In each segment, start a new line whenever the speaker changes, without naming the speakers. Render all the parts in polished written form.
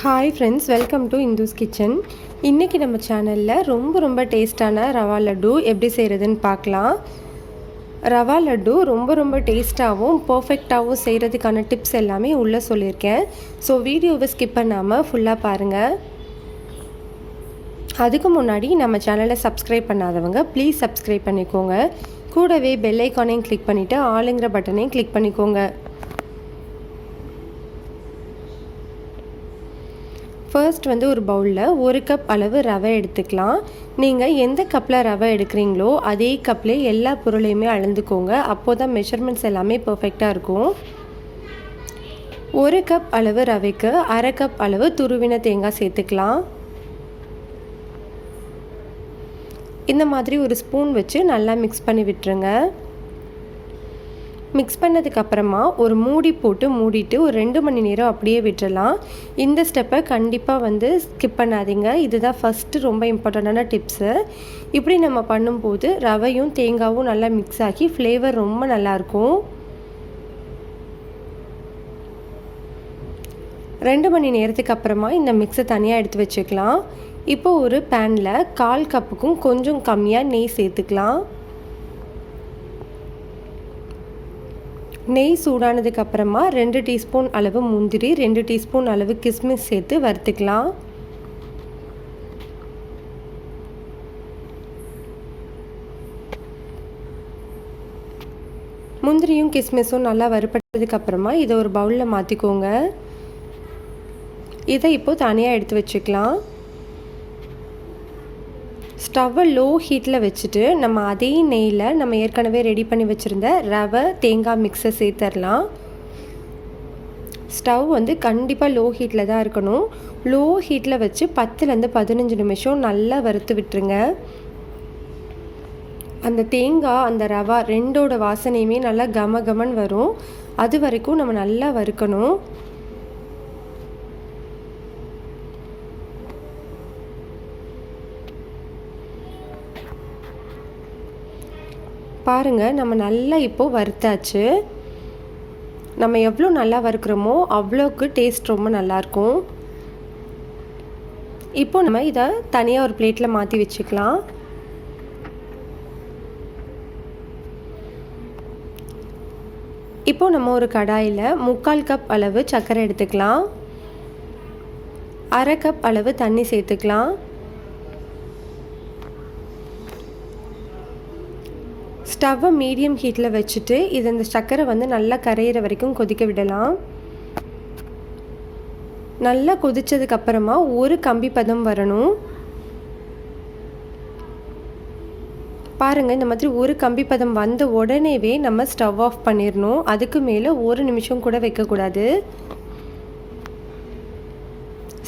Hi friends, welcome to Indu's kitchen. இன்றைக்கி நம்ம சேனலில் ரொம்ப டேஸ்டான ரவா லட்டு எப்படி செய்கிறதுன்னு பார்க்கலாம். ரவா லட்டு ரொம்ப டேஸ்ட்டாகவும் பர்ஃபெக்டாகவும் செய்கிறதுக்கான டிப்ஸ் எல்லாமே உள்ளே சொல்லியிருக்கேன். ஸோ வீடியோவை ஸ்கிப் பண்ணாமல் ஃபுல்லாக பாருங்கள். அதுக்கு முன்னாடி நம்ம சேனலை சப்ஸ்கிரைப் பண்ணாதவங்க ப்ளீஸ் சப்ஸ்கிரைப் பண்ணிக்கோங்க. கூடவே பெல் ஐக்கானையும் கிளிக் பண்ணிவிட்டு ஆளுங்கிற பட்டனையும் கிளிக் பண்ணிக்கோங்க. ஃபர்ஸ்ட் ஒரு பவுலில் 1 கப் அளவு ரவை எடுத்துக்கலாம். நீங்கள் எந்த கப்பில் ரவை எடுக்கிறீங்களோ அதே கப்பில் எல்லா பொருளையுமே அளந்துக்கோங்க. அப்போது தான் மெஷர்மெண்ட்ஸ் எல்லாமே பர்ஃபெக்டாக இருக்கும். 1 கப் அளவு ரவைக்கு 1/2 கப் அளவு துருவின தேங்காய் சேர்த்துக்கலாம். இந்த மாதிரி ஒரு ஸ்பூன் வச்சு நல்லா மிக்ஸ் பண்ணி விட்டுருங்க. மிக்ஸ் பண்ணதுக்கப்புறமா ஒரு மூடி போட்டு மூடிட்டு ஒரு 2 மணி நேரம் அப்படியே விட்டுடலாம். இந்த ஸ்டெப்பை கண்டிப்பாக ஸ்கிப் பண்ணாதீங்க. இதுதான் ஃபஸ்ட்டு ரொம்ப இம்பார்ட்டண்ட்டான டிப்ஸு. இப்படி நம்ம பண்ணும்போது ரவையும் தேங்காயும் நல்லா மிக்ஸ் ஆகி ஃப்ளேவர் ரொம்ப நல்லாயிருக்கும். 2 மணி நேரத்துக்கு அப்புறமா இந்த மிக்ஸை தனியாக எடுத்து வச்சுக்கலாம். இப்போது ஒரு பேனில் 1/4 கப்புக்கும் கொஞ்சம் கம்மியாக நெய் சேர்த்துக்கலாம். நெய் சூடானதுக்கப்புறமா 2 டீஸ்பூன் அளவு முந்திரி, 2 டீஸ்பூன் அளவு கிஸ்மிஸ் சேர்த்து வறுத்துக்கலாம். முந்திரியும் கிஸ்மிஸும் நல்லா வறுப்பட்டதுக்கப்புறமா இதை ஒரு பவுலில் மாற்றிக்கோங்க. இதை இப்போது தனியாக எடுத்து வச்சுக்கலாம். ஸ்டவ்வை லோ ஹீட்டில் வச்சுட்டு நம்ம அதே நெய்யில் நம்ம ஏற்கனவே ரெடி பண்ணி வச்சுருந்த ரவை தேங்காய் மிக்ஸை சேர்த்துடலாம். ஸ்டவ் கண்டிப்பாக லோ ஹீட்டில் தான் இருக்கணும். லோ ஹீட்டில் வச்சு 10லேருந்து 15 நிமிஷம் நல்லா வறுத்து விட்டுருங்க. அந்த தேங்காய் அந்த ரவா ரெண்டோட வாசனையுமே நல்லா கமன்னு வரும். அது வரைக்கும் நம்ம நல்லா வறுக்கணும். பாருங்கள், நம்ம நல்லா இப்போது வறுத்தாச்சு. நம்ம எவ்வளோ நல்லா வறுக்கிறோமோ அவ்வளோக்கு டேஸ்ட் ரொம்ப நல்லாயிருக்கும். இப்போ நம்ம இதை தனியாக ஒரு பிளேட்டில் மாற்றி வச்சுக்கலாம். இப்போ நம்ம ஒரு கடாயில் 3/4 கப் அளவு சர்க்கரை எடுத்துக்கலாம். 1/2 கப் அளவு தண்ணி சேர்த்துக்கலாம். ஸ்டவ்வை மீடியம் ஹீட்டில் வச்சுட்டு இந்த சர்க்கரை நல்லா கரையிற வரைக்கும் கொதிக்க விடலாம். நல்லா கொதித்ததுக்கப்புறமா ஒரு கம்பி பதம் வரணும். பாருங்கள், இந்த மாதிரி ஒரு கம்பி பதம் வந்த உடனேவே நம்ம ஸ்டவ் ஆஃப் பண்ணிடணும். அதுக்கு மேலே 1 நிமிஷம் கூட வைக்கக்கூடாது.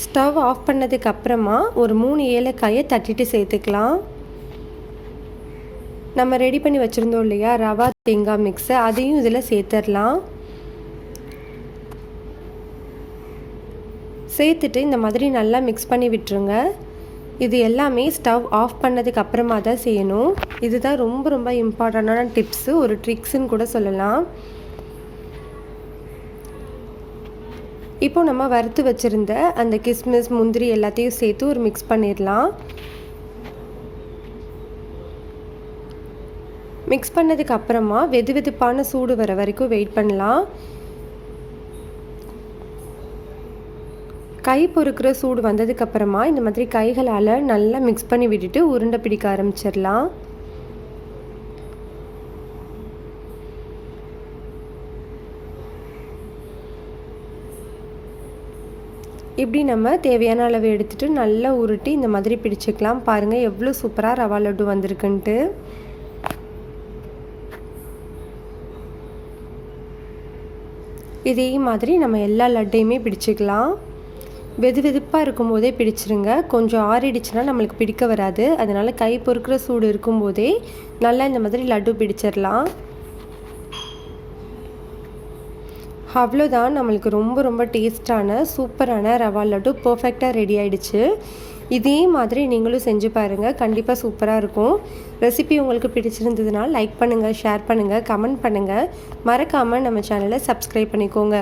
ஸ்டவ் ஆஃப் பண்ணதுக்கப்புறமா ஒரு 3 ஏலக்காயை தட்டிட்டு சேர்த்துக்கலாம். நம்ம ரெடி பண்ணி வச்சுருந்தோம் இல்லையா ரவா தேங்காய் மிக்ஸை, அதையும் இதில் சேர்த்துடலாம். சேர்த்துட்டு இந்த மாதிரி நல்லா மிக்ஸ் பண்ணி விட்டுருங்க. இது எல்லாமே ஸ்டவ் ஆஃப் பண்ணதுக்கு அப்புறமா தான் செய்யணும். இதுதான் ரொம்ப இம்பார்ட்டண்டான டிப்ஸு, ஒரு ட்ரிக்ஸுன்னு கூட சொல்லலாம். இப்போ நம்ம வறுத்து வச்சுருந்த அந்த கிஸ்மிஸ் முந்திரி எல்லாத்தையும் சேர்த்து ஒரு மிக்ஸ் பண்ணிடலாம். மிக்ஸ் பண்ணதுக்கு அப்புறமா வெதுவெதுப்பான சூடு வர வரைக்கும் வெயிட் பண்ணலாம். கை பொறுக்கிற சூடு வந்ததுக்கப்புறமா இந்த மாதிரி கைகளால் நல்லா மிக்ஸ் பண்ணி விட்டுட்டு உருண்டை பிடிக்க ஆரம்பிச்சிடலாம். இப்படி நம்ம தேவையான அளவு எடுத்துகிட்டு நல்லா உருட்டி இந்த மாதிரி பிடிச்சிக்கலாம். பாருங்கள் எவ்வளோ சூப்பராக ரவா லட்டு வந்திருக்குன்ட்டு. இதே மாதிரி நம்ம எல்லா லட்டையுமே பிடிச்சிக்கலாம். வெதுப்பாக இருக்கும்போதே பிடிச்சிருங்க. கொஞ்சம் ஆறிடுச்சுன்னா நம்மளுக்கு பிடிக்க வராது. அதனால் கை பொறுக்கிற சூடு இருக்கும்போதே நல்லா இந்த மாதிரி லட்டு பிடிச்சிடலாம். அவ்வளோதான், நம்மளுக்கு ரொம்ப டேஸ்டான சூப்பரான ரவா லட்டு பர்ஃபெக்டாக ரெடி ஆகிடுச்சு. இதே மாதிரி நீங்களும் செஞ்சு பாருங்கள், கண்டிப்பாக சூப்பராக இருக்கும். ரெசிபி உங்களுக்கு பிடிச்சிருந்ததுனால் லைக் பண்ணுங்கள், ஷேர் பண்ணுங்கள், கமெண்ட் பண்ணுங்கள். மறக்காமல் நம்ம சேனலை சப்ஸ்கிரைப் பண்ணிக்கோங்க.